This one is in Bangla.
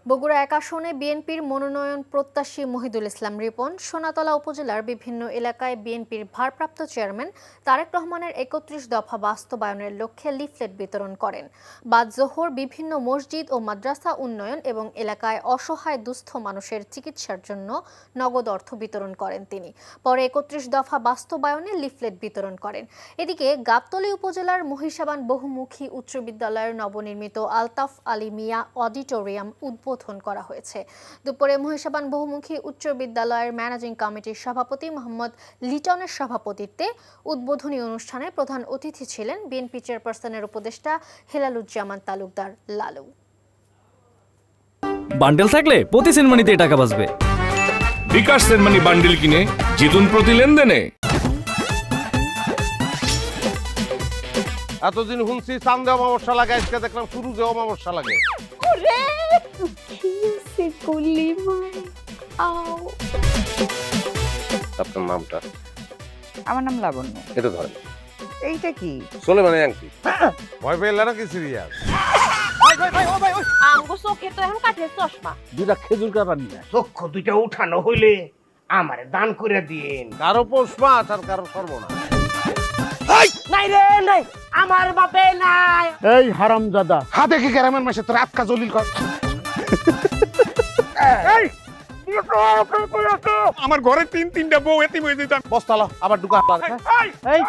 বগুড়া ১ আসনে বিএনপির মনোনয়ন প্রত্যাশী মহিদুল ইসলাম রিপন সোনাতলা উপজেলার বিভিন্ন এলাকায় বিএনপির ভারপ্রাপ্ত চেয়ারম্যান তারেক রহমানের ৩১ দফা বাস্তবায়নের লক্ষ্যে লিফলেট বিতরণ করেন। বাদ জোহর বিভিন্ন মসজিদ ও মাদ্রাসা উন্নয়ন এবং এলাকায় অসহায় দুস্থ মানুষের চিকিৎসার জন্য নগদ অর্থ বিতরণ করেন তিনি। পরে ৩১ দফা বাস্তবায়নে লিফলেট বিতরণ করেন। এদিকে গাবতলী উপজেলার মহিষাবান বহুমুখী উচ্চ বিদ্যালয়ের নবনির্মিত আলতাফ আলী মিয়া অডিটোরিয়াম উদ্বোধন করা হয়েছে। দুপুরে মহিষাবান বহুমুখী উচ্চ বিদ্যালয়ের ম্যানেজিং কমিটির সভাপতি মোহাম্মদ লিটনের সভাপতিত্বে উদ্বোধনী অনুষ্ঠানে প্রধান অতিথি ছিলেন বিএনপি চেয়ারপারসনের উপদেষ্টা হেলালুজ্জামান তালুকদার লালু। বান্ডেল থাকলে প্রতি সেনমানিতে টাকা বাঁচবে। বিকাশ সেনমানি বান্ডেল কিনে জিতুন প্রতি লেনদেনে। এতদিন শুনছি চান্দে অমাবস্যা লাগে, আজকে দেখলাম সূর্যে অমাবস্যা লাগে। আপনার নামটা? আমার নাম লাবণ্য। এটা ধরেন। এইটা কি? চলে মানে আংটি। ভয় পেলে নাকি সিরিয়াস? আমগো চোখে তো এখন কাঠের চশমা। দুইটা খেজুর কাটা নিয়ে চক্ষু দুইটা উঠানো হইলে আমারে দান করে দিন। কারো পৌষ মাস আর কারো সর্বনাশ। নাই রে নাই, আমার বাপে নাই। এই হারামজাদা, হাতে কি গ্রামের মাসে তোর আটকা জলিল কর। আমার ঘরে তিনটা বউ এতিম হয়ে যেত। বস্তালা আবার ঢুকা। এই